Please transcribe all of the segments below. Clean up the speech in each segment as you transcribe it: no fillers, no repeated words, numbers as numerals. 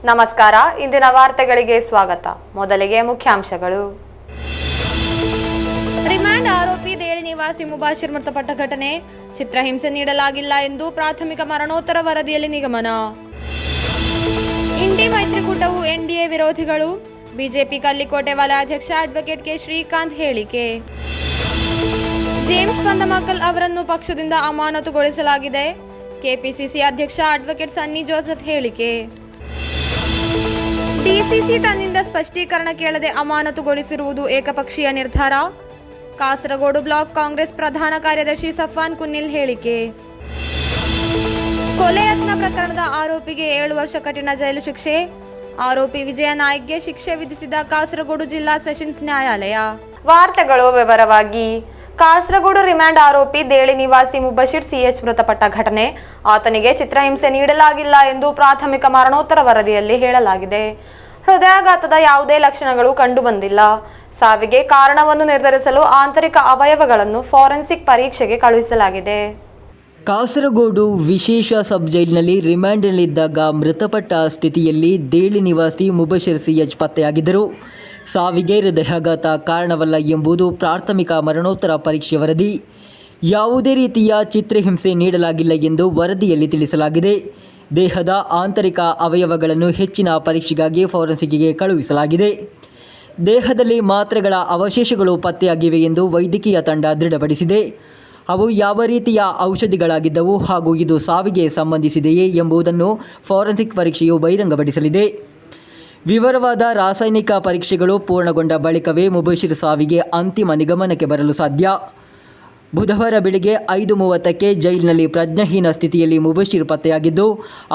ನಮಸ್ಕಾರ. ಇಂದಿನ ವಾರ್ತೆಗಳಿಗೆ ಸ್ವಾಗತ. ಮೊದಲಿಗೆ ಮುಖ್ಯಾಂಶಗಳು. ರಿಮಾಂಡ್ ಆರೋಪಿ ದೇಳಿ ನಿವಾಸಿ ಮುಬಾಶಿರ್ ಮೃತಪಟ್ಟ ಘಟನೆ, ಚಿತ್ರಹಿಂಸೆ ನೀಡಲಾಗಿಲ್ಲ ಎಂದು ಪ್ರಾಥಮಿಕ ಮರಣೋತ್ತರ ವರದಿಯಲ್ಲಿ ನಿಗಮನ. ಇಂಡಿ ಮೈತ್ರಿಕೂಟವು ಎನ್ಡಿಎ ವಿರೋಧಿಗಳು, ಬಿಜೆಪಿ ಕಲ್ಲಿಕೋಟೆ ವಲಯಾಧ್ಯಕ್ಷ ಅಡ್ವೊಕೇಟ್ ಕೆ ಶ್ರೀಕಾಂತ್ ಹೇಳಿಕೆ. ಜೇಮ್ಸ್ ಪಂದಮಕಲ್ ಅವರನ್ನು ಪಕ್ಷದಿಂದ ಅಮಾನತುಗೊಳಿಸಲಾಗಿದೆ, ಕೆಪಿಸಿಸಿ ಅಧ್ಯಕ್ಷ ಅಡ್ವೊಕೇಟ್ ಸನ್ನಿ ಜೋಸೆಫ್ ಹೇಳಿಕೆ. ಡಿಸಿಸಿ ತನ್ನಿಂದ ಸ್ಪಷ್ಟೀಕರಣ ಕೇಳದೆ ಅಮಾನತುಗೊಳಿಸಿರುವುದು ಏಕಪಕ್ಷೀಯ ನಿರ್ಧಾರ, ಕಾಸರಗೋಡು ಬ್ಲಾಕ್ ಕಾಂಗ್ರೆಸ್ ಪ್ರಧಾನ ಕಾರ್ಯದರ್ಶಿ ಸಫಾನ್ ಕುನ್ನಿಲ್ ಹೇಳಿಕೆ. ಕೊಲೆ ಯತ್ನ ಪ್ರಕರಣದ ಆರೋಪಿಗೆ 7 ವರ್ಷ ಕಠಿಣ ಜೈಲು ಶಿಕ್ಷೆ, ಆರೋಪಿ ವಿಜಯ ನಾಯ್ಕ್ಗೆ ಶಿಕ್ಷೆ ವಿಧಿಸಿದ ಕಾಸರಗೋಡು ಜಿಲ್ಲಾ ಸೆಷನ್ಸ್ ನ್ಯಾಯಾಲಯ. ವಾರ್ತೆಗಳು ವಿವರವಾಗಿ. ಕಾಸರಗೋಡು ರಿಮಾಂಡ್ ಆರೋಪಿ ದೇಳಿ ನಿವಾಸಿ ಮುಬಶಿರ್ ಸಿಎಚ್ ಮೃತಪಟ್ಟ ಘಟನೆ, ಆತನಿಗೆ ಚಿತ್ರಹಿಂಸೆ ನೀಡಲಾಗಿಲ್ಲ ಎಂದು ಪ್ರಾಥಮಿಕ ಮರಣೋತ್ತರ ವರದಿಯಲ್ಲಿ ಹೇಳಲಾಗಿದೆ. ಹೃದಯಾಘಾತದ ಯಾವುದೇ ಲಕ್ಷಣಗಳು ಕಂಡುಬಂದಿಲ್ಲ. ಸಾವಿಗೆ ಕಾರಣವನ್ನು ನಿರ್ಧರಿಸಲು ಆಂತರಿಕ ಅವಯವಗಳನ್ನು ಫಾರೆನ್ಸಿಕ್ ಪರೀಕ್ಷೆಗೆ ಕಳುಹಿಸಲಾಗಿದೆ. ಕಾಸರಗೋಡು ವಿಶೇಷ ಸಬ್ ಜೈಲಿನಲ್ಲಿ ರಿಮಾಂಡ್ನಲ್ಲಿದ್ದಾಗ ಮೃತಪಟ್ಟ ಸ್ಥಿತಿಯಲ್ಲಿ ದೇಳಿ ನಿವಾಸಿ ಮುಬಶಿರ್ ಸಿಎಚ್ ಪತ್ತೆಯಾಗಿದ್ದರು. ಸಾವಿಗೆ ಹೃದಯಾಘಾತ ಕಾರಣವಲ್ಲ ಎಂಬುದು ಪ್ರಾಥಮಿಕ ಮರಣೋತ್ತರ ಪರೀಕ್ಷೆ ವರದಿ. ಯಾವುದೇ ರೀತಿಯ ಚಿತ್ರಹಿಂಸೆ ನೀಡಲಾಗಿಲ್ಲ ಎಂದು ವರದಿಯಲ್ಲಿ ತಿಳಿಸಲಾಗಿದೆ. ದೇಹದ ಆಂತರಿಕ ಅವಯವಗಳನ್ನು ಹೆಚ್ಚಿನ ಪರೀಕ್ಷೆಗಾಗಿ ಫಾರೆನ್ಸಿಕ್ಗೆ ಕಳುಹಿಸಲಾಗಿದೆ. ದೇಹದಲ್ಲಿ ಮಾತ್ರೆಗಳ ಅವಶೇಷಗಳು ಪತ್ತೆಯಾಗಿವೆ ಎಂದು ವೈದ್ಯಕೀಯ ತಂಡ ದೃಢಪಡಿಸಿದೆ. ಅವು ಯಾವ ರೀತಿಯ ಔಷಧಿಗಳಾಗಿದ್ದವು ಹಾಗೂ ಇದು ಸಾವಿಗೆ ಸಂಬಂಧಿಸಿದೆಯೇ ಎಂಬುದನ್ನು ಫಾರೆನ್ಸಿಕ್ ಪರೀಕ್ಷೆಯು ಬಹಿರಂಗಪಡಿಸಲಿದೆ. ವಿವರವಾದ ರಾಸಾಯನಿಕ ಪರೀಕ್ಷೆಗಳು ಪೂರ್ಣಗೊಂಡ ಬಳಿಕವೇ ಮುಬಶಿರ್ ಸಾವಿಗೆ ಅಂತಿಮ ನಿಗಮನಕ್ಕೆ ಬರಲು ಸಾಧ್ಯ. ಬುಧವಾರ ಬೆಳಗ್ಗೆ 5:30ಕ್ಕೆ ಜೈಲಿನಲ್ಲಿ ಪ್ರಜ್ಞಾಹೀನ ಸ್ಥಿತಿಯಲ್ಲಿ ಮುಬಶಿರ್ ಪತ್ತೆಯಾಗಿದ್ದು,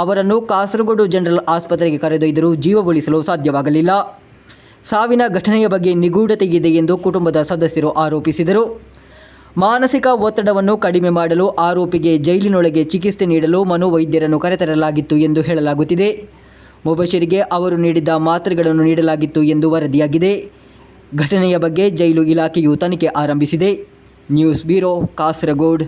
ಅವರನ್ನು ಕಾಸರಗೋಡು ಜನರಲ್ ಆಸ್ಪತ್ರೆಗೆ ಕರೆದೊಯ್ದರೂ ಜೀವ ಉಳಿಸಲು ಸಾಧ್ಯವಾಗಲಿಲ್ಲ. ಸಾವಿನ ಘಟನೆಯ ಬಗ್ಗೆ ನಿಗೂಢತೆ ಇದೆ ಎಂದು ಕುಟುಂಬದ ಸದಸ್ಯರು ಆರೋಪಿಸಿದರು. ಮಾನಸಿಕ ಒತ್ತಡವನ್ನು ಕಡಿಮೆ ಮಾಡಲು ಆರೋಪಿಗೆ ಜೈಲಿನೊಳಗೆ ಚಿಕಿತ್ಸೆ ನೀಡಲು ಮನೋವೈದ್ಯರನ್ನು ಕರೆತರಲಾಗಿತ್ತು ಎಂದು ಹೇಳಲಾಗುತ್ತಿದೆ. ಮುಬಶಿರ್ಗೆ ಅವರು ನೀಡಿದ್ದ ಮಾತ್ರೆಗಳನ್ನು ನೀಡಲಾಗಿತ್ತು ಎಂದು ವರದಿಯಾಗಿದೆ. ಘಟನೆಯ ಬಗ್ಗೆ ಜೈಲು ಇಲಾಖೆಯು ತನಿಖೆ ಆರಂಭಿಸಿದೆ. News bureau, Kasaragod.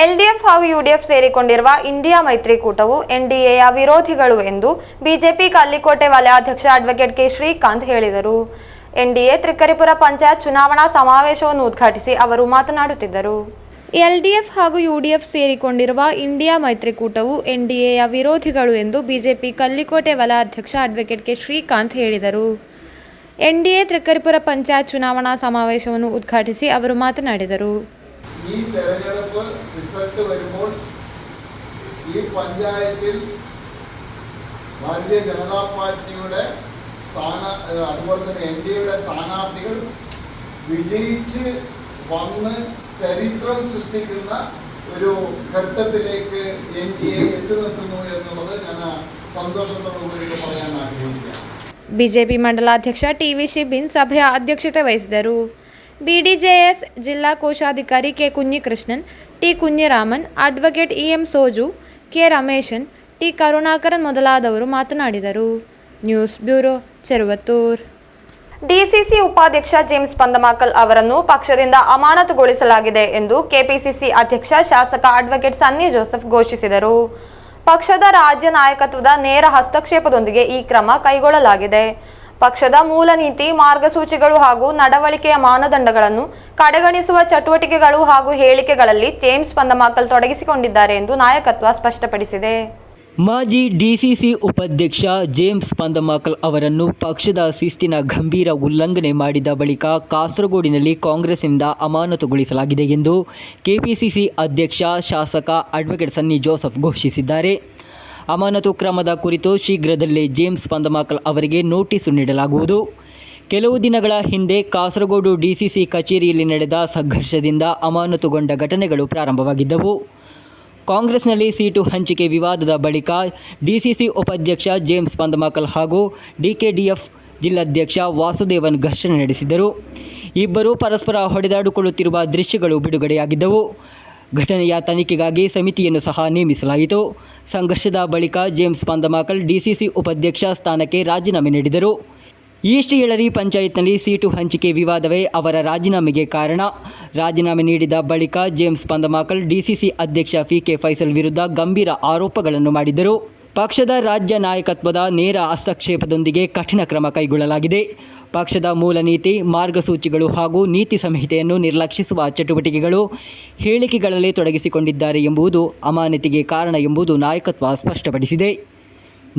ಎಲ್ಡಿಎಫ್ ಹಾಗೂ ಯುಡಿಎಫ್ ಸೇರಿಕೊಂಡಿರುವ ಇಂಡಿಯಾ ಮೈತ್ರಿಕೂಟವು ಎನ್ಡಿಎಯ ವಿರೋಧಿಗಳು ಎಂದು ಬಿಜೆಪಿ ಕಲ್ಲಿಕೋಟೆ ವಲಯಾಧ್ಯಕ್ಷ ಅಡ್ವೊಕೇಟ್ ಕೆ ಶ್ರೀಕಾಂತ್ ಹೇಳಿದರು. ಎನ್ಡಿಎ ತ್ರಿಕರಿಪುರ ಪಂಚಾಯತ್ ಚುನಾವಣಾ ಸಮಾವೇಶವನ್ನು ಉದ್ಘಾಟಿಸಿ ಅವರು ಮಾತನಾಡುತ್ತಿದ್ದರು. ಎಲ್ಡಿಎಫ್ ಹಾಗೂ ಯುಡಿಎಫ್ ಸೇರಿಕೊಂಡಿರುವ ಇಂಡಿಯಾ ಮೈತ್ರಿಕೂಟವು ಎನ್ಡಿಎಯ ವಿರೋಧಿಗಳು ಎಂದು ಬಿಜೆಪಿ ಕಲ್ಲಿಕೋಟೆ ವಲಯಾಧ್ಯಕ್ಷ ಅಡ್ವೊಕೇಟ್ ಕೆ ಶ್ರೀಕಾಂತ್ ಹೇಳಿದರು. ಎನ್ಡಿಎ ത്രിക്കരിപ്പുര പഞ്ചായത്ത് ചുനാവണ സമാവേശವನ್ನು ഉദ്ഘാಟಿಸಿ ಅವರು മാതനാടിದರು. ഈ തെരഞ്ഞെടുപ്പ് റിസൾട്ട് വരുമ്പോൾ ഈ പഞ്ചായത്തിൽ ഭാരതീയ ജനതാ പാർട്ടിയുടെ അതുപോലെ തന്നെ എൻഡിഎയുടെ സ്ഥാനാർത്ഥികൾ വിജയിച്ച് വന്ന് ചരിത്രം സൃഷ്ടിക്കുന്ന ഒരു ഘട്ടത്തിലേക്ക് എൻഡിഎ എത്തി നിൽക്കുന്നു എന്നുള്ളത് ഞാൻ സന്തോഷത്തോടുകൂടി പറയാൻ ആഗ്രഹിക്കുകയാണ്. ಬಿಜೆಪಿ ಮಂಡಲಾಧ್ಯಕ್ಷ ಟಿವಿ ಶಿಬಿನ್ ಸಭೆಯ ಅಧ್ಯಕ್ಷತೆ ವಹಿಸಿದರು. ಬಿಡಿಜೆಎಸ್ ಜಿಲ್ಲಾ ಕೋಶಾಧಿಕಾರಿ K Kunhikrishnan, T Kunhiraman, advocate EM Soju, K Rameshan, T Karunakaran ಮೊದಲಾದವರು ಮಾತನಾಡಿದರು. News bureau, Cheruvathur. ಡಿಸಿಸಿ ಉಪಾಧ್ಯಕ್ಷ ಜೇಮ್ಸ್ ಪಂದಮಕಲ್ ಅವರನ್ನು ಪಕ್ಷದಿಂದ ಅಮಾನತುಗೊಳಿಸಲಾಗಿದೆ ಎಂದು ಕೆಪಿಸಿಸಿ ಅಧ್ಯಕ್ಷ ಶಾಸಕ ಅಡ್ವೊಕೇಟ್ ಸನ್ನಿ ಜೋಸೆಫ್ ಘೋಷಿಸಿದರು. ಪಕ್ಷದ ರಾಜ್ಯ ನಾಯಕತ್ವದ ನೇರ ಹಸ್ತಕ್ಷೇಪದೊಂದಿಗೆ ಈ ಕ್ರಮ ಕೈಗೊಳ್ಳಲಾಗಿದೆ. ಪಕ್ಷದ ಮೂಲ ನೀತಿ, ಮಾರ್ಗಸೂಚಿಗಳು ಹಾಗೂ ನಡವಳಿಕೆಯ ಮಾನದಂಡಗಳನ್ನು ಕಡೆಗಣಿಸುವ ಚಟುವಟಿಕೆಗಳು ಹಾಗೂ ಹೇಳಿಕೆಗಳಲ್ಲಿ ಜೇಮ್ಸ್ ಪಂದಮಕಲ್ ತೊಡಗಿಸಿಕೊಂಡಿದ್ದಾರೆ ಎಂದು ನಾಯಕತ್ವ ಸ್ಪಷ್ಟಪಡಿಸಿದೆ. ಮಾಜಿ ಡಿಸಿಸಿ ಉಪಾಧ್ಯಕ್ಷ ಜೇಮ್ಸ್ ಪಂದಮಕಲ್ ಅವರನ್ನು ಪಕ್ಷದ ಶಿಸ್ತಿನ ಗಂಭೀರ ಉಲ್ಲಂಘನೆ ಮಾಡಿದ ಬಳಿಕ ಕಾಸರಗೋಡಿನಲ್ಲಿ ಕಾಂಗ್ರೆಸ್ನಿಂದ ಅಮಾನತುಗೊಳಿಸಲಾಗಿದೆ ಎಂದು ಕೆಪಿಸಿಸಿ ಅಧ್ಯಕ್ಷ ಶಾಸಕ ಅಡ್ವೊಕೇಟ್ ಸನ್ನಿ ಜೋಸೆಫ್ ಘೋಷಿಸಿದ್ದಾರೆ. ಅಮಾನತು ಕ್ರಮದ ಕುರಿತು ಶೀಘ್ರದಲ್ಲೇ ಜೇಮ್ಸ್ ಪಂದಮಕಲ್ ಅವರಿಗೆ ನೋಟಿಸು ನೀಡಲಾಗುವುದು. ಕೆಲವು ದಿನಗಳ ಹಿಂದೆ ಕಾಸರಗೋಡು ಡಿಸಿಸಿ ಕಚೇರಿಯಲ್ಲಿ ನಡೆದ ಸಂಘರ್ಷದಿಂದ ಅಮಾನತುಗೊಂಡ ಘಟನೆಗಳು ಪ್ರಾರಂಭವಾಗಿದ್ದವು. ಕಾಂಗ್ರೆಸ್ನಲ್ಲಿ ಸೀಟು ಹಂಚಿಕೆ ವಿವಾದದ ಬಳಿಕ ಡಿಸಿಸಿ ಉಪಾಧ್ಯಕ್ಷ ಜೇಮ್ಸ್ ಪಂದಮಕಲ್ ಹಾಗೂ ಡಿಕೆಡಿಎಫ್ ಜಿಲ್ಲಾಧ್ಯಕ್ಷ ವಾಸುದೇವನ್ ಘರ್ಷಣೆ ನಡೆಸಿದರು. ಇಬ್ಬರು ಪರಸ್ಪರ ಹೊಡೆದಾಡಿಕೊಳ್ಳುತ್ತಿರುವ ದೃಶ್ಯಗಳು ಬಿಡುಗಡೆಯಾಗಿದ್ದವು. ಘಟನೆಯ ತನಿಖೆಗಾಗಿ ಸಮಿತಿಯನ್ನು ಸಹ ನೇಮಿಸಲಾಯಿತು. ಸಂಘರ್ಷದ ಬಳಿಕ ಜೇಮ್ಸ್ ಪಂದಮಕಲ್ ಡಿಸಿಸಿ ಉಪಾಧ್ಯಕ್ಷ ಸ್ಥಾನಕ್ಕೆ ರಾಜೀನಾಮೆ ನೀಡಿದರು. ಈಸ್ಟ್ ಯಳರಿ ಪಂಚಾಯತ್ನಲ್ಲಿ ಸೀಟು ಹಂಚಿಕೆ ವಿವಾದವೇ ಅವರ ರಾಜೀನಾಮೆಗೆ ಕಾರಣ. ರಾಜೀನಾಮೆ ನೀಡಿದ ಬಳಿಕ ಜೇಮ್ಸ್ ಪಂದಮಕಲ್ ಡಿಸಿಸಿ ಅಧ್ಯಕ್ಷ ಪಿಕೆ ಫೈಸಲ್ ವಿರುದ್ಧ ಗಂಭೀರ ಆರೋಪಗಳನ್ನು ಮಾಡಿದರು. ಪಕ್ಷದ ರಾಜ್ಯ ನಾಯಕತ್ವದ ನೇರ ಹಸ್ತಕ್ಷೇಪದೊಂದಿಗೆ ಕಠಿಣ ಕ್ರಮ ಕೈಗೊಳ್ಳಲಾಗಿದೆ. ಪಕ್ಷದ ಮೂಲ ನೀತಿ, ಮಾರ್ಗಸೂಚಿಗಳು ಹಾಗೂ ನೀತಿ ಸಂಹಿತೆಯನ್ನು ನಿರ್ಲಕ್ಷಿಸುವ ಚಟುವಟಿಕೆಗಳು, ಹೇಳಿಕೆಗಳಲ್ಲಿ ತೊಡಗಿಸಿಕೊಂಡಿದ್ದಾರೆ ಎಂಬುದು ಅಮಾನತಿಗೆ ಕಾರಣ ಎಂಬುದು ನಾಯಕತ್ವ ಸ್ಪಷ್ಟಪಡಿಸಿದೆ.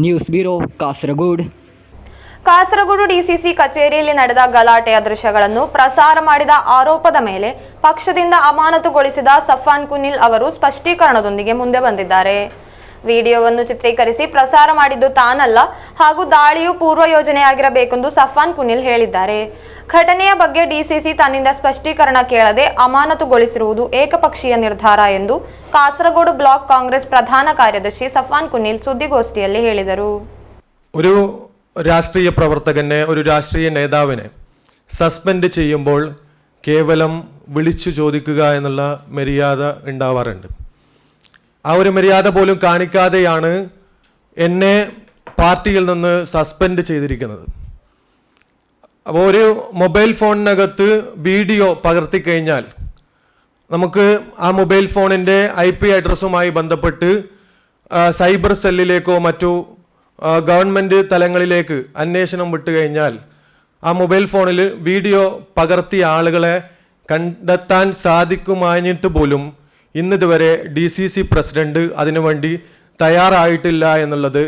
News bureau, Kasaragod. Kasaragod DCC ಕಚೇರಿಯಲ್ಲಿ ನಡೆದ ಗಲಾಟೆಯ ದೃಶ್ಯಗಳನ್ನು ಪ್ರಸಾರ ಮಾಡಿದ ಆರೋಪದ ಮೇಲೆ ಪಕ್ಷದಿಂದ ಅಮಾನತುಗೊಳಿಸಿದ ಸಫಾನ್ ಕುನಿಲ್ ಅವರು ಸ್ಪಷ್ಟೀಕರಣದೊಂದಿಗೆ ಮುಂದೆ ಬಂದಿದ್ದಾರೆ. ವಿಡಿಯೋವನ್ನು ಚಿತ್ರೀಕರಿಸಿ ಪ್ರಸಾರ ಮಾಡಿದ್ದು ತಾನಲ್ಲ ಹಾಗೂ ದಾಳಿಯು ಪೂರ್ವ ಯೋಜನೆಯಾಗಿರಬೇಕೆಂದು ಸಫಾನ್ ಕುನಿಲ್ ಹೇಳಿದ್ದಾರೆ. ಘಟನೆಯ ಬಗ್ಗೆ ಡಿಸಿಸಿ ತನ್ನಿಂದ ಸ್ಪಷ್ಟೀಕರಣ ಕೇಳದೆ ಅಮಾನತುಗೊಳಿಸಿರುವುದು ಏಕಪಕ್ಷೀಯ ನಿರ್ಧಾರ ಎಂದು ಕಾಸರಗೋಡು ಬ್ಲಾಕ್ ಕಾಂಗ್ರೆಸ್ ಪ್ರಧಾನ ಕಾರ್ಯದರ್ಶಿ ಸಫಾನ್ ಕುನಿಲ್ ಸುದ್ದಿಗೋಷ್ಠಿಯಲ್ಲಿ ಹೇಳಿದರು. ഒരു രാഷ്ട്രീയ പ്രവർത്തകനെ, ഒരു രാഷ്ട്രീയ നേതാവിനെ സസ്പെൻഡ് ചെയ്യുമ്പോൾ കേവലം വിളിച്ചു ചോദിക്കുക എന്നുള്ള മര്യാദ ഉണ്ടാവാറുണ്ട്. ആ ഒരു മര്യാദ പോലും കാണിക്കാതെയാണ് എന്നെ പാർട്ടിയിൽ നിന്ന് സസ്പെൻഡ് ചെയ്തിരിക്കുന്നത്. അപ്പോൾ ഒരു മൊബൈൽ ഫോണിനകത്ത് വീഡിയോ പകർത്തി കഴിഞ്ഞാൽ നമുക്ക് ആ മൊബൈൽ ഫോണിൻ്റെ IP അഡ്രസ്സുമായി ബന്ധപ്പെട്ട് സൈബർ സെല്ലിലേക്കോ മറ്റു ഗവൺമെൻറ് തലങ്ങളിലേക്ക് അന്വേഷണം വിട്ടുകഴിഞ്ഞാൽ ആ മൊബൈൽ ഫോണിൽ വീഡിയോ പകർത്തിയ ആളുകളെ കണ്ടെത്താൻ സാധിക്കുമാഞ്ഞിട്ട് പോലും ഇന്നിതുവരെ DCC പ്രസിഡന്റ് അതിനുവേണ്ടി തയ്യാറായിട്ടില്ല എന്നുള്ളത്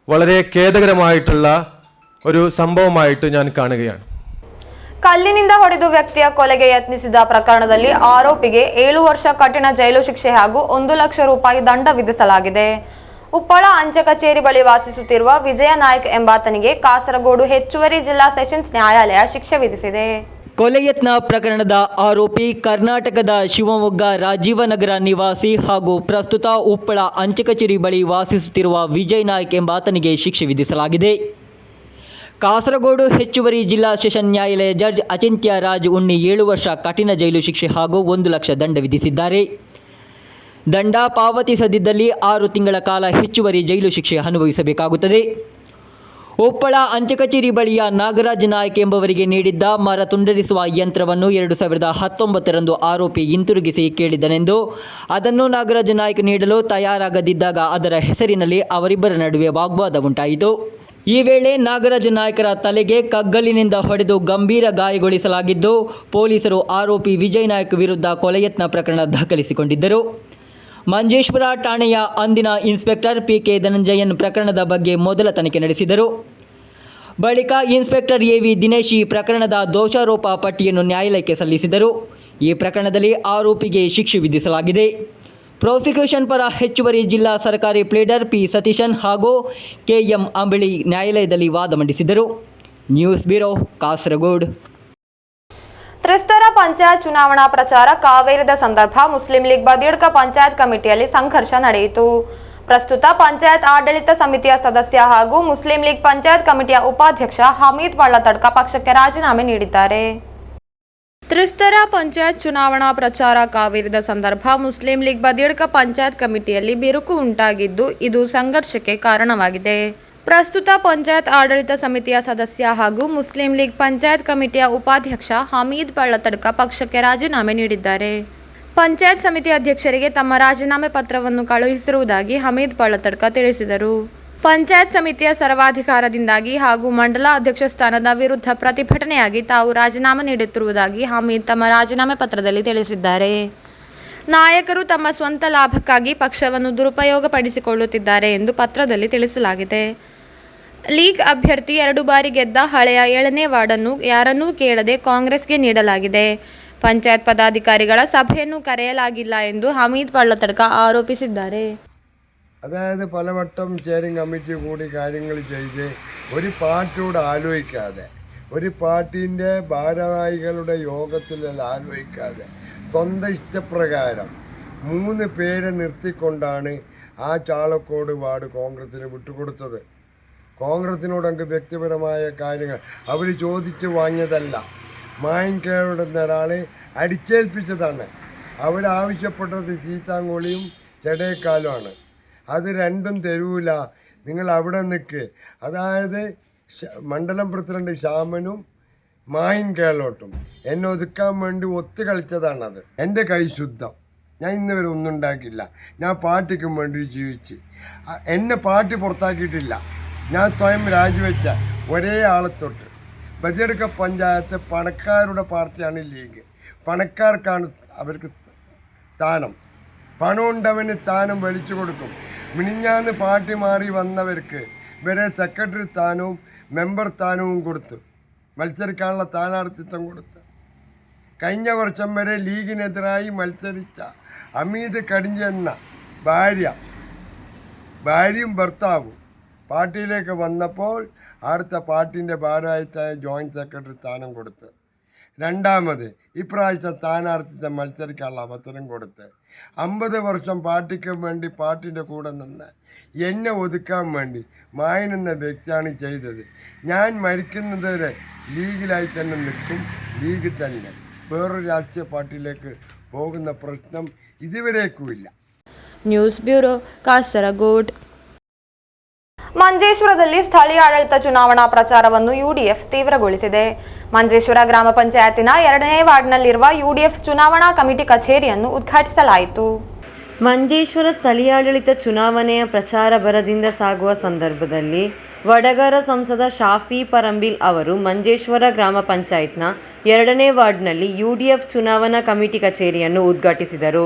വളരെ ഖേദകരമായിട്ടുള്ള ഒരു സംഭവമായിട്ട് ഞാൻ കാണുകയാണ്. ಕಲ್ಲಿನಿಂದ ಹೊಡೆದು ವ್ಯಕ್ತಿಯ ಕೊಲೆಗೆ ಯತ್ನಿಸಿದ ಪ್ರಕರಣದಲ್ಲಿ ಆರೋಪಿಗೆ 7 ವರ್ಷ ಕಠಿಣ ಜೈಲು ಶಿಕ್ಷೆ ಹಾಗೂ 1 ಲಕ್ಷ ರೂಪಾಯಿ ದಂಡ ವಿಧಿಸಲಾಗಿದೆ. ಉಪ್ಪಳ ಅಂಚೆ ಕಚೇರಿ ಬಳಿ ವಾಸಿಸುತ್ತಿರುವ ವಿಜಯ ನಾಯ್ಕ್ ಎಂಬಾತನಿಗೆ ಕಾಸರಗೋಡು ಹೆಚ್ಚುವರಿ ಜಿಲ್ಲಾ ಸೆಷನ್ಸ್ ನ್ಯಾಯಾಲಯ ಶಿಕ್ಷೆ ವಿಧಿಸಿದೆ. ಕೊಲೆ ಯತ್ನ ಪ್ರಕರಣದ ಆರೋಪಿ ಕರ್ನಾಟಕದ ಶಿವಮೊಗ್ಗ ರಾಜೀವನಗರ ನಿವಾಸಿ ಹಾಗೂ ಪ್ರಸ್ತುತ ಉಪ್ಪಳ ಅಂಚೆ ಕಚೇರಿ ಬಳಿ ವಾಸಿಸುತ್ತಿರುವ ವಿಜಯ್ ನಾಯ್ಕ್ ಎಂಬಾತನಿಗೆ ಶಿಕ್ಷೆ ವಿಧಿಸಲಾಗಿದೆ. ಕಾಸರಗೋಡು ಹೆಚ್ಚುವರಿ ಜಿಲ್ಲಾ ಸೆಷನ್ ನ್ಯಾಯಾಲಯ ಜಡ್ಜ್ ಅಚಿಂತ್ಯ ರಾಜ್ ಉಣ್ಣಿ 7 ವರ್ಷ ಕಠಿಣ ಜೈಲು ಶಿಕ್ಷೆ ಹಾಗೂ 1 ಲಕ್ಷ ದಂಡ ವಿಧಿಸಿದ್ದಾರೆ. ದಂಡ ಪಾವತಿಸದಿದ್ದಲ್ಲಿ 6 ತಿಂಗಳ ಕಾಲ ಹೆಚ್ಚುವರಿ ಜೈಲು ಶಿಕ್ಷೆ ಅನುಭವಿಸಬೇಕಾಗುತ್ತದೆ. ಉಪ್ಪಳ ಅಂಚೆ ಕಚೇರಿ ಬಳಿಯ ನಾಗರಾಜ್ ನಾಯ್ಕ್ ಎಂಬವರಿಗೆ ನೀಡಿದ್ದ ಮರ ತುಂಡರಿಸುವ ಯಂತ್ರವನ್ನು 2019ರಂದು ಆರೋಪಿ ಹಿಂತಿರುಗಿಸಿ ಕೇಳಿದನೆಂದು, ಅದನ್ನು ನಾಗರಾಜ್ ನಾಯ್ಕ್ ನೀಡಲು ತಯಾರಾಗದಿದ್ದಾಗ ಅದರ ಹೆಸರಿನಲ್ಲಿ ಅವರಿಬ್ಬರ ನಡುವೆ ವಾಗ್ವಾದ ಉಂಟಾಯಿತು. ಈ ವೇಳೆ ನಾಗರಾಜ್ ನಾಯ್ಕರ ತಲೆಗೆ ಕಗ್ಗಲಿನಿಂದ ಹೊಡೆದು ಗಂಭೀರ ಗಾಯಗೊಳಿಸಲಾಗಿದ್ದು, ಪೊಲೀಸರು ಆರೋಪಿ ವಿಜಯ್ ನಾಯ್ಕ್ ವಿರುದ್ಧ ಕೊಲೆಯತ್ನ ಪ್ರಕರಣ ದಾಖಲಿಸಿಕೊಂಡಿದ್ದರು. ಮಂಜೇಶ್ವರ ಠಾಣೆಯ ಅಂದಿನ ಇನ್ಸ್ಪೆಕ್ಟರ್ PK ಧನಂಜಯನ್ ಪ್ರಕರಣದ ಬಗ್ಗೆ ಮೊದಲ ತನಿಖೆ ನಡೆಸಿದರು. ಬಳಿಕ ಇನ್ಸ್ಪೆಕ್ಟರ್ AV ದಿನೇಶ್ ಈ ಪ್ರಕರಣದ ದೋಷಾರೋಪ ಪಟ್ಟಿಯನ್ನು ನ್ಯಾಯಾಲಯಕ್ಕೆ ಸಲ್ಲಿಸಿದರು. ಈ ಪ್ರಕರಣದಲ್ಲಿ ಆರೋಪಿಗೆ ಶಿಕ್ಷೆ ವಿಧಿಸಲಾಗಿದೆ. ಪ್ರಾಸಿಕ್ಯೂಷನ್ ಪರ ಹೆಚ್ಚುವರಿ ಜಿಲ್ಲಾ ಸರ್ಕಾರಿ ಪ್ಲೀಡರ್ P ಸತೀಶನ್ ಹಾಗೂ KM ಅಂಬಳಿ ನ್ಯಾಯಾಲಯದಲ್ಲಿ ವಾದ ಮಂಡಿಸಿದರು. News bureau, Kasaragod. ತ್ರಿಸ್ತರ ಪಂಚಾಯತ್ ಚುನಾವಣಾ ಪ್ರಚಾರ ಕಾವೇರಿದ ಸಂದರ್ಭ ಮುಸ್ಲಿಂ ಲೀಗ್ ಬದಿಯಡ್ಕ ಪಂಚಾಯತ್ ಕಮಿಟಿಯಲ್ಲಿ ಸಂಘರ್ಷ ನಡೆಯಿತು. ಪ್ರಸ್ತುತ ಪಂಚಾಯತ್ ಆಡಳಿತ ಸಮಿತಿಯ ಸದಸ್ಯ ಹಾಗೂ ಮುಸ್ಲಿಂ ಲೀಗ್ ಪಂಚಾಯತ್ ಕಮಿಟಿಯ ಉಪಾಧ್ಯಕ್ಷ ಹಮೀದ್ ಬಳ್ಳತಡ್ಕ ಪಕ್ಷಕ್ಕೆ ರಾಜೀನಾಮೆ ನೀಡಿದ್ದಾರೆ. ತ್ರಿಸ್ತರ ಪಂಚಾಯತ್ ಚುನಾವಣಾ ಪ್ರಚಾರ ಕಾವೇರಿದ ಸಂದರ್ಭ ಮುಸ್ಲಿಂ ಲೀಗ್ ಬದಿಯಡ್ಕ ಪಂಚಾಯತ್ ಕಮಿಟಿಯಲ್ಲಿ ಬಿರುಕು ಉಂಟಾಗಿದ್ದು, ಇದು ಸಂಘರ್ಷಕ್ಕೆ ಕಾರಣವಾಗಿದೆ. ಪ್ರಸ್ತುತ ಪಂಚಾಯತ್ ಆಡಳಿತ ಸಮಿತಿಯ ಸದಸ್ಯ ಹಾಗೂ ಮುಸ್ಲಿಂ ಲೀಗ್ ಪಂಚಾಯತ್ ಕಮಿಟಿಯ ಉಪಾಧ್ಯಕ್ಷ ಹಮೀದ್ ಬಳ್ಳತಡ್ಕ ಪಕ್ಷಕ್ಕೆ ರಾಜೀನಾಮೆ ನೀಡಿದ್ದಾರೆ. ಪಂಚಾಯತ್ ಸಮಿತಿ ಅಧ್ಯಕ್ಷರಿಗೆ ತಮ್ಮ ರಾಜೀನಾಮೆ ಪತ್ರವನ್ನು ಕಳುಹಿಸಿರುವುದಾಗಿ ಹಮೀದ್ ಬಳ್ಳತಡ್ಕ ತಿಳಿಸಿದರು. ಪಂಚಾಯತ್ ಸಮಿತಿಯ ಸರ್ವಾಧಿಕಾರದಿಂದಾಗಿ ಹಾಗೂ ಮಂಡಲ ಅಧ್ಯಕ್ಷ ಸ್ಥಾನದ ವಿರುದ್ಧ ಪ್ರತಿಭಟನೆಯಾಗಿ ತಾವು ರಾಜೀನಾಮೆ ನೀಡುತ್ತಿರುವುದಾಗಿ ಹಮೀದ್ ತಮ್ಮ ರಾಜೀನಾಮೆ ಪತ್ರದಲ್ಲಿ ತಿಳಿಸಿದ್ದಾರೆ. ನಾಯಕರು ತಮ್ಮ ಸ್ವಂತ ಲಾಭಕ್ಕಾಗಿ ಪಕ್ಷವನ್ನು ದುರುಪಯೋಗಪಡಿಸಿಕೊಳ್ಳುತ್ತಿದ್ದಾರೆ ಎಂದು ಪತ್ರದಲ್ಲಿ ತಿಳಿಸಲಾಗಿದೆ. ಲೀಗ್ ಅಭ್ಯರ್ಥಿ 2 ಬಾರಿ ಗೆದ್ದ ಹಳೆಯ 7ನೇ ವಾರ್ಡನ್ನು ಯಾರನ್ನೂ ಕೇಳದೆ ಕಾಂಗ್ರೆಸ್ಗೆ ನೀಡಲಾಗಿದೆ. പഞ്ചായത്ത് പദാധികാരികളെ സഭയൊന്നും കരയലാകില്ല ಎಂದು ഹമീദ് പള്ളത്തടുക്ക ആരോപിച്ചിದ್ದಾರೆ. അതായത് പലവട്ടം സ്റ്റിയറിംഗ് കമ്മിറ്റി കൂടി കാര്യങ്ങൾ ചെയ്ത് ഒരു പാർട്ടിയോട് ആലോചിക്കാതെ, ഒരു പാർട്ടീൻ്റെ ഭാരവാഹികളുടെ യോഗത്തിലെല്ലാം ആലോചിക്കാതെ സ്വന്തം ഇഷ്ടപ്രകാരം 3 പേരെ നിർത്തിക്കൊണ്ടാണ് ആ ചാളക്കോട് വാർഡ് കോൺഗ്രസിന് വിട്ടുകൊടുത്തത്. കോൺഗ്രസിനോട് അങ്ങ് വ്യക്തിപരമായ കാര്യങ്ങൾ അവർ ചോദിച്ച് വാങ്ങിയതല്ല, മായിൻകേരുടെ ഒരാൾ അടിച്ചേൽപ്പിച്ചതാണ്. അവരാവശ്യപ്പെട്ടത് ചീത്താങ്കോളിയും ചെടേക്കാലുമാണ്. അത് രണ്ടും തരൂല, നിങ്ങൾ അവിടെ നിൽക്ക്. അതായത് മണ്ഡലം പ്രസിഡന്റ് ശ്യാമനും മായിൻ കേളോട്ടും എന്നെ ഒതുക്കാൻ വേണ്ടി ഒത്തു കളിച്ചതാണത്. എൻ്റെ കൈ ശുദ്ധം, ഞാൻ ഇന്ന് വരെ ഒന്നും ഉണ്ടാക്കിയില്ല. ഞാൻ പാർട്ടിക്കും വേണ്ടി ജീവിച്ച്. എന്നെ പാർട്ടി പുറത്താക്കിയിട്ടില്ല. ഞാൻ സ്വയം രാജിവെച്ച ഒരേ ആളെ തൊട്ട്. ബദിയടുക്ക പഞ്ചായത്ത് പണക്കാരുടെ പാർട്ടിയാണ് ലീഗ്. പണക്കാർക്കാണ് അവർക്ക് സ്ഥാനം. പണമുണ്ടവന് സ്ഥാനം വലിച്ചു കൊടുക്കും. മിനിഞ്ഞാന്ന് പാർട്ടി മാറി വന്നവർക്ക് വരെ സെക്രട്ടറി സ്ഥാനവും മെമ്പർ സ്ഥാനവും കൊടുത്തു, മത്സരിക്കാനുള്ള സ്ഥാനാർത്ഥിത്വം കൊടുത്തു. കഴിഞ്ഞ വർഷം വരെ ലീഗിനെതിരായി മത്സരിച്ച അമീത് കടിഞ്ഞെന്ന ഭാര്യയും ഭർത്താവും പാർട്ടിയിലേക്ക് വന്നപ്പോൾ അടുത്ത പാർട്ടിൻ്റെ ഭാരവാഹിയായ ജോയിൻറ്റ് സെക്രട്ടറി സ്ഥാനം കൊടുത്ത്. രണ്ടാമത് ഇപ്രാവശ്യം സ്ഥാനാർത്ഥിത്വം മത്സരിക്കാനുള്ള അവസരം കൊടുത്ത്. 50 വർഷം പാർട്ടിക്ക് വേണ്ടി പാർട്ടിൻ്റെ കൂടെ നിന്ന് എന്നെ ഒതുക്കാൻ വേണ്ടി മായനെന്ന വ്യക്തിയാണ് ചെയ്തത്. ഞാൻ മരിക്കുന്നത് വരെ ലീഗിലായി തന്നെ നിൽക്കും. ലീഗ് തന്നെ, വേറൊരു രാഷ്ട്രീയ പാർട്ടിയിലേക്ക് പോകുന്ന പ്രശ്നം ഇതുവരേക്കുമില്ല. News bureau Kasaragod. ಮಂಜೇಶ್ವರದಲ್ಲಿ ಸ್ಥಳೀಯ ಆಡಳಿತ ಚುನಾವಣಾ ಪ್ರಚಾರವನ್ನು ಯುಡಿಎಫ್ ತೀವ್ರಗೊಳಿಸಿದೆ. ಮಂಜೇಶ್ವರ ಗ್ರಾಮ ಪಂಚಾಯತಿನ 2ನೇ ವಾರ್ಡ್ನಲ್ಲಿರುವ ಯುಡಿಎಫ್ ಚುನಾವಣಾ ಕಮಿಟಿ ಕಚೇರಿಯನ್ನು ಉದ್ಘಾಟಿಸಲಾಯಿತು. ಮಂಜೇಶ್ವರ ಸ್ಥಳೀಯಾಡಳಿತ ಚುನಾವಣೆಯ ಪ್ರಚಾರ ಭರದಿಂದ ಸಾಗುವ ಸಂದರ್ಭದಲ್ಲಿ ವಡಗರ ಸಂಸದ ಶಾಫಿ ಪರಂಬಿಲ್ ಅವರು ಮಂಜೇಶ್ವರ ಗ್ರಾಮ ಪಂಚಾಯತ್ನ 2ನೇ ವಾರ್ಡ್ನಲ್ಲಿ ಯುಡಿಎಫ್ ಚುನಾವಣಾ ಕಮಿಟಿ ಕಚೇರಿಯನ್ನು ಉದ್ಘಾಟಿಸಿದರು.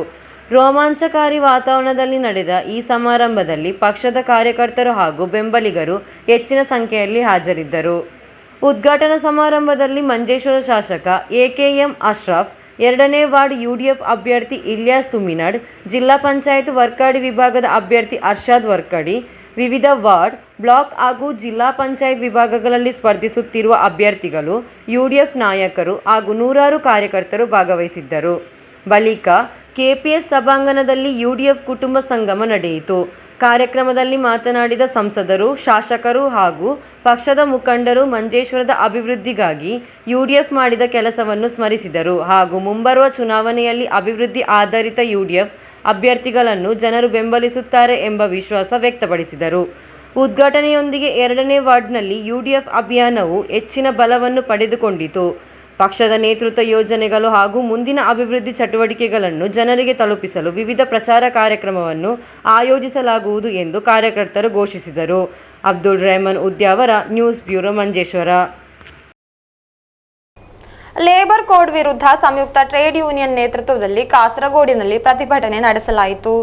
ರೋಮಾಂಚಕಾರಿ ವಾತಾವರಣದಲ್ಲಿ ನಡೆದ ಈ ಸಮಾರಂಭದಲ್ಲಿ ಪಕ್ಷದ ಕಾರ್ಯಕರ್ತರು ಹಾಗೂ ಬೆಂಬಲಿಗರು ಹೆಚ್ಚಿನ ಸಂಖ್ಯೆಯಲ್ಲಿ ಹಾಜರಿದ್ದರು. ಉದ್ಘಾಟನಾ ಸಮಾರಂಭದಲ್ಲಿ ಮಂಜೇಶ್ವರ ಶಾಸಕ ಎಕೆಎಂ ಅಶ್ರಫ್, 2ನೇ ವಾರ್ಡ್ ಯುಡಿಎಫ್ ಅಭ್ಯರ್ಥಿ ಇಲ್ಯಾಸ್ ತುಮಿನಾಡ್, ಜಿಲ್ಲಾ ಪಂಚಾಯತ್ ವರ್ಕಾಡಿ ವಿಭಾಗದ ಅಭ್ಯರ್ಥಿ ಅರ್ಷಾದ್ ವರ್ಕಡಿ, ವಿವಿಧ ವಾರ್ಡ್, ಬ್ಲಾಕ್ ಹಾಗೂ ಜಿಲ್ಲಾ ಪಂಚಾಯತ್ ವಿಭಾಗಗಳಲ್ಲಿ ಸ್ಪರ್ಧಿಸುತ್ತಿರುವ ಅಭ್ಯರ್ಥಿಗಳು, ಯುಡಿಎಫ್ ನಾಯಕರು ಹಾಗೂ ನೂರಾರು ಕಾರ್ಯಕರ್ತರು ಭಾಗವಹಿಸಿದ್ದರು. ಬಳಿಕ ಕೆಪಿಎಸ್ ಸಭಾಂಗಣದಲ್ಲಿ ಯುಡಿಎಫ್ ಕುಟುಂಬ ಸಂಗಮ ನಡೆಯಿತು. ಕಾರ್ಯಕ್ರಮದಲ್ಲಿ ಮಾತನಾಡಿದ ಸಂಸದರು, ಶಾಸಕರು ಹಾಗೂ ಪಕ್ಷದ ಮುಖಂಡರು ಮಂಜೇಶ್ವರದ ಅಭಿವೃದ್ಧಿಗಾಗಿ ಯುಡಿಎಫ್ ಮಾಡಿದ ಕೆಲಸವನ್ನು ಸ್ಮರಿಸಿದರು ಹಾಗೂ ಮುಂಬರುವ ಚುನಾವಣೆಯಲ್ಲಿ ಅಭಿವೃದ್ಧಿ ಆಧಾರಿತ ಯುಡಿಎಫ್ ಅಭ್ಯರ್ಥಿಗಳನ್ನು ಜನರು ಬೆಂಬಲಿಸುತ್ತಾರೆ ಎಂಬ ವಿಶ್ವಾಸ ವ್ಯಕ್ತಪಡಿಸಿದರು. ಉದ್ಘಾಟನೆಯೊಂದಿಗೆ 2ನೇ ವಾರ್ಡ್ನಲ್ಲಿ ಯುಡಿಎಫ್ ಅಭಿಯಾನವು ಹೆಚ್ಚಿನ ಬಲವನ್ನು ಪಡೆದುಕೊಂಡಿತು. ಪಕ್ಷದ ನೇತೃತ್ವ ಯೋಜನೆಗಳು ಹಾಗೂ ಮುಂದಿನ ಅಭಿವೃದ್ಧಿ ಚಟುವಟಿಕೆಗಳನ್ನು ಜನರಿಗೆ ತಲುಪಿಸಲು ವಿವಿಧ ಪ್ರಚಾರ ಕಾರ್ಯಕ್ರಮವನ್ನು ಆಯೋಜಿಸಲಾಗುವುದು ಎಂದು ಕಾರ್ಯಕರ್ತರು ಘೋಷಿಸಿದರು. Abdul Rehman Udyavara, news bureau, Manjeshwar. Labour code ವಿರುದ್ಧ ಸಂಯುಕ್ತ ಟ್ರೇಡ್ ಯೂನಿಯನ್ ನೇತೃತ್ವದಲ್ಲಿ ಕಾಸರಗೋಡಿನಲ್ಲಿ ಪ್ರತಿಭಟನೆ ನಡೆಸಲಾಯಿತು.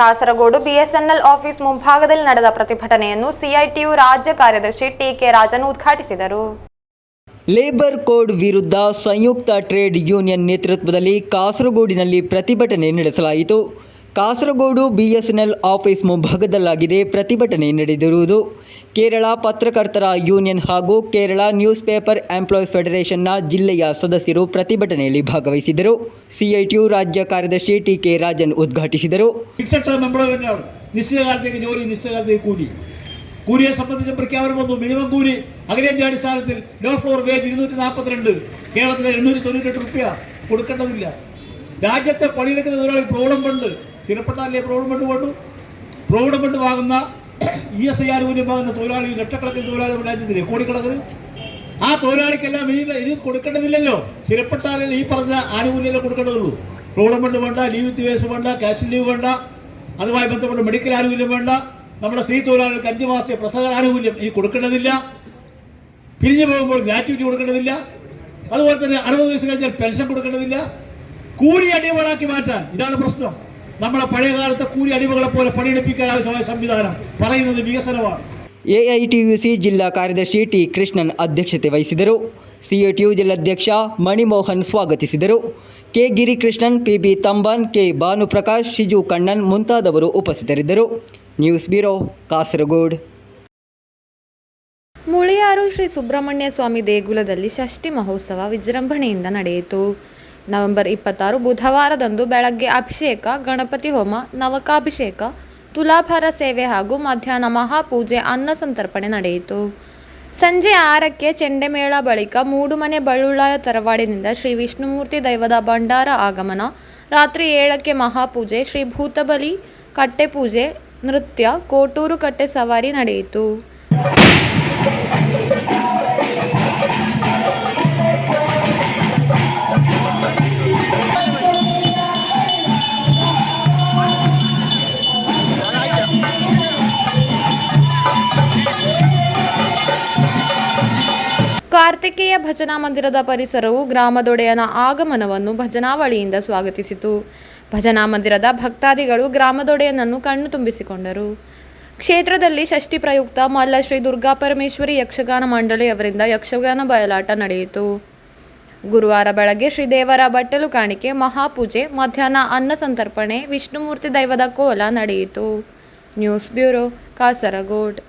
ಕಾಸರಗೋಡು ಬಿಎಸ್ಎನ್ಎಲ್ ಆಫೀಸ್ ಮುಂಭಾಗದಲ್ಲಿ ನಡೆದ ಪ್ರತಿಭಟನೆಯನ್ನು ಸಿಐಟಿಯು ರಾಜ್ಯ ಕಾರ್ಯದರ್ಶಿ ಟಿ.ಕೆ. ರಾಜನ್ ಉದ್ಘಾಟಿಸಿದರು. ಲೇಬರ್ ಕೋಡ್ ವಿರುದ್ಧ ಸಂಯುಕ್ತ ಟ್ರೇಡ್ ಯೂನಿಯನ್ ನೇತೃತ್ವದಲ್ಲಿ ಕಾಸರಗೋಡಿನಲ್ಲಿ ಪ್ರತಿಭಟನೆ ನಡೆಸಲಾಯಿತು. ಕಾಸರಗೋಡು ಬಿಎಸ್ಎನ್ಎಲ್ ಆಫೀಸ್ ಮುಂಭಾಗದಲ್ಲಾಗಿದೆ ಪ್ರತಿಭಟನೆ ನಡೆದಿರುವುದು. ಕೇರಳ ಪತ್ರಕರ್ತರ ಯೂನಿಯನ್ ಹಾಗೂ ಕೇರಳ ನ್ಯೂಸ್ ಪೇಪರ್ ಎಂಪ್ಲಾಯೀಸ್ ಫೆಡರೇಷನ್ನ ಜಿಲ್ಲೆಯ ಸದಸ್ಯರು പ്രതിഭಟನೆಯಲ್ಲಿ ಭಾಗವಹಿಸಿದರು. ಸಿಐಟಿಯು ರಾಜ್ಯ ಕಾರ್ಯದರ್ಶಿ ಟಿ.ಕೆ. ರಾಜನ್ ಉದ್ಘಾಟಿಸಿದರು. നിശ്ചിത കാലത്തേക്ക് ജോലി, നിശ്ചിത കാലത്തേക്ക് കൂലി. കൂലിയെ സംബന്ധിച്ച പ്രഖ്യാപനം വന്നു. മിനിമം കൂലി അഖിലേന്ത്യാ അടിസ്ഥാനത്തിൽ ലോ ഫ്ലോർ വേജ് 242, കേരളത്തിലെ 898 രൂപ കൊടുക്കേണ്ടതില്ല. രാജ്യത്തെ പണിയെടുക്കുന്ന തൊഴിലാളി പ്രോവിഡന്റ് ഫണ്ട് സ്ഥിരപ്പെട്ടാലേ പ്രോവിഡന്റ് ഫണ്ട് വേണ്ടു. പ്രോവിഡന്റ് ഫണ്ട് വാങ്ങുന്ന ESI ആനുകൂല്യം വാങ്ങുന്ന തൊഴിലാളികൾ ലക്ഷക്കണക്കിന് തൊഴിലാളികൾ രാജ്യത്തിലെ കോടിക്കണക്കിന്. ആ തൊഴിലാളിക്കെല്ലാം ഇനി കൊടുക്കേണ്ടതില്ലല്ലോ. സ്ഥിരപ്പെട്ടാലേ ഈ പറഞ്ഞ ആനുകൂല്യം കൊടുക്കേണ്ടതുള്ളൂ. പ്രോവിഡന്റ് ഫണ്ട് വേണ്ട, ലീവ് വിത്ത് വേസ് വേണ്ട, ക്യാഷ് ലീവ് വേണ്ട, അതുമായി ബന്ധപ്പെട്ട് മെഡിക്കൽ ആനുകൂല്യം വേണ്ട. നമ്മുടെ സ്ത്രീ തൊഴിലാളികൾക്ക് 5 മാസത്തെ പ്രസവ ആനുകൂല്യം ഇനി കൊടുക്കേണ്ടതില്ല. പിരിഞ്ഞു പോകുമ്പോൾ ഗ്രാറ്റുവിറ്റി കൊടുക്കേണ്ടതില്ല. അതുപോലെ തന്നെ 60 വയസ്സ് കഴിഞ്ഞാൽ പെൻഷൻ കൊടുക്കേണ്ടതില്ല. കൂലി അടിമകളാക്കി മാറ്റാൻ ഇതാണ് പ്രശ്നം. നമ്മളെ പഴയ കാലത്തെ കൂലി അടിമകളെ പോലെ പണിയെടുപ്പിക്കാൻ ആവശ്യമായ സംവിധാനം പറയുന്നത് വികസനമാണ്. ಎಐಟಿಯುಸಿ ಜಿಲ್ಲಾ ಕಾರ್ಯದರ್ಶಿ ಟಿ. ಕೃಷ್ಣನ್ ಅಧ್ಯಕ್ಷತೆ ವಹಿಸಿದರು. ಸಿಐಟಿಯು ಜಿಲ್ಲಾಧ್ಯಕ್ಷ ಮಣಿಮೋಹನ್ ಸ್ವಾಗತಿಸಿದರು. K. Girikrishnan, P B. Thamban, K. Bhanuprakash, Shiju Kannan ಮುಂತಾದವರು ಉಪಸ್ಥಿತರಿದ್ದರು. News bureau, Kasaragod. ಮುಳಿಯಾರು ಶ್ರೀ ಸುಬ್ರಹ್ಮಣ್ಯ ಸ್ವಾಮಿ ದೇಗುಲದಲ್ಲಿ ಷಷ್ಠಿ ಮಹೋತ್ಸವ ವಿಜೃಂಭಣೆಯಿಂದ ನಡೆಯಿತು. ನವೆಂಬರ್ 26 ಬುಧವಾರದಂದು ಬೆಳಗ್ಗೆ ಅಭಿಷೇಕ, ಗಣಪತಿ ಹೋಮ, ನವಕಾಭಿಷೇಕ, ತುಲಾಭಾರ ಸೇವೆ ಹಾಗೂ ಮಧ್ಯಾಹ್ನ ಮಹಾಪೂಜೆ, ಅನ್ನ ಸಂತರ್ಪಣೆ ನಡೆಯಿತು. ಸಂಜೆ 6ಕ್ಕೆ ಚೆಂಡೆಮೇಳ ಬಳಿಕ ಮೂಡುಮನೆ ಬಳ್ಳುಳ್ಳಾಯ ತರವಾಡಿನಿಂದ ಶ್ರೀ ವಿಷ್ಣುಮೂರ್ತಿ ದೈವದ ಭಂಡಾರ ಆಗಮನ, ರಾತ್ರಿ 7ಕ್ಕೆ ಮಹಾಪೂಜೆ, ಶ್ರೀ ಭೂತಬಲಿ ಕಟ್ಟೆ ಪೂಜೆ, ನೃತ್ಯ, ಕೋಟೂರು ಕಟ್ಟೆ ಸವಾರಿ ನಡೆಯಿತು. ಕಾರ್ತಿಕೇಯ ಭಜನಾ ಮಂದಿರದ ಪರಿಸರವು ಗ್ರಾಮದೊಡೆಯನ ಆಗಮನವನ್ನು ಭಜನಾವಳಿಯಿಂದ ಸ್ವಾಗತಿಸಿತು. ಭಜನಾ ಮಂದಿರದ ಭಕ್ತಾದಿಗಳು ಗ್ರಾಮದೊಡೆಯನನ್ನು ಕಣ್ಣು ತುಂಬಿಸಿಕೊಂಡರು. ಕ್ಷೇತ್ರದಲ್ಲಿ ಷಷ್ಠಿ ಪ್ರಯುಕ್ತ ಮಲ್ಲ ಶ್ರೀ ದುರ್ಗಾಪರಮೇಶ್ವರಿ ಯಕ್ಷಗಾನ ಮಂಡಳಿಯವರಿಂದ ಯಕ್ಷಗಾನ ಬಯಲಾಟ ನಡೆಯಿತು. ಗುರುವಾರ ಬೆಳಗ್ಗೆ ಶ್ರೀದೇವರ ಬಟ್ಟಲು ಕಾಣಿಕೆ, ಮಹಾಪೂಜೆ, ಮಧ್ಯಾಹ್ನ ಅನ್ನ ಸಂತರ್ಪಣೆ, ವಿಷ್ಣುಮೂರ್ತಿ ದೈವದ ಕೋಲ ನಡೆಯಿತು. News bureau, Kasaragod.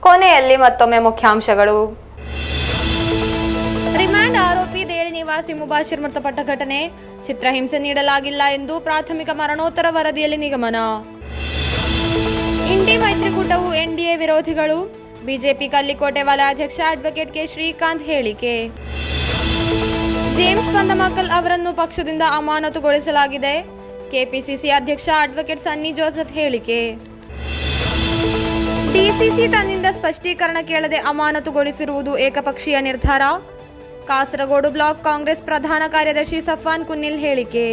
ಕೊನೆಯಲ್ಲಿ ಮತ್ತೊಮ್ಮೆ ಮುಖ್ಯಾಂಶಗಳು. ರಿಮಾಂಡ್ ಆರೋಪಿ ದೇಳಿ ನಿವಾಸಿ ಮುಬಾಶಿರ್ ಮೃತಪಟ್ಟ ಘಟನೆ, ಚಿತ್ರಹಿಂಸೆ ನೀಡಲಾಗಿಲ್ಲ ಎಂದು ಪ್ರಾಥಮಿಕ ಮರಣೋತ್ತರ ವರದಿಯಲ್ಲಿ ನಿಗಮನ. ಇಂಡಿ ಮೈತ್ರಿಕೂಟವು ಎನ್ಡಿಎ ವಿರೋಧಿಗಳು, ಬಿಜೆಪಿ ಕಲ್ಲಿಕೋಟೆ ವಲಯಾಧ್ಯಕ್ಷ ಅಡ್ವೊಕೇಟ್ ಕೆ ಶ್ರೀಕಾಂತ್ ಹೇಳಿಕೆ. ಜೇಮ್ಸ್ ಪಂದಮಾಕಲ್ ಅವರನ್ನು ಪಕ್ಷದಿಂದ ಅಮಾನತುಗೊಳಿಸಲಾಗಿದೆ, ಕೆಪಿಸಿಸಿ ಅಧ್ಯಕ್ಷ ಅಡ್ವೊಕೇಟ್ ಸನ್ನಿ ಜೋಸೆಫ್ ಹೇಳಿಕೆ. ಡಿಸಿಸಿ ತನ್ನಿಂದ ಸ್ಪಷ್ಟೀಕರಣ ಕೇಳದೆ ಅಮಾನತುಗೊಳಿಸಿರುವುದು ಏಕಪಕ್ಷೀಯ ನಿರ್ಧಾರ, ಕಾಸರಗೋಡು ಬ್ಲಾಕ್ ಕಾಂಗ್ರೆಸ್ ಪ್ರಧಾನ ಕಾರ್ಯದರ್ಶಿ ಸಫಾನ್ ಕುನ್ನಿಲ್ ಹೇಳಿಕೆ.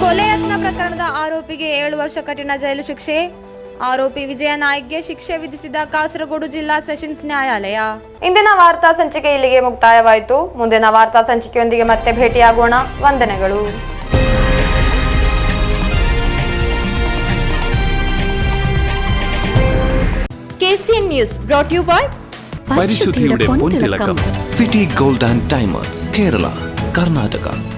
ಕೊಲೆ ಯತ್ನ ಪ್ರಕರಣದ ಆರೋಪಿಗೆ 7 ವರ್ಷ ಕಠಿಣ ಜೈಲು ಶಿಕ್ಷೆ, ಆರೋಪಿ ವಿಜಯ ನಾಯ್ಕ್ಗೆ ಶಿಕ್ಷೆ ವಿಧಿಸಿದ ಕಾಸರಗೋಡು ಜಿಲ್ಲಾ ಸೆಷನ್ಸ್ ನ್ಯಾಯಾಲಯ. ಇಂದಿನ ವಾರ್ತಾ ಸಂಚಿಕೆ ಇಲ್ಲಿಗೆ ಮುಕ್ತಾಯವಾಯಿತು. ಮುಂದಿನ ವಾರ್ತಾ ಸಂಚಿಕೆಯೊಂದಿಗೆ ಮತ್ತೆ ಭೇಟಿಯಾಗೋಣ. ವಂದನೆಗಳು. KCN News brought to you by പരിശുദ്ധിയുടെ പൊൻതിളക്കം city gold and diamonds Kerala Karnataka.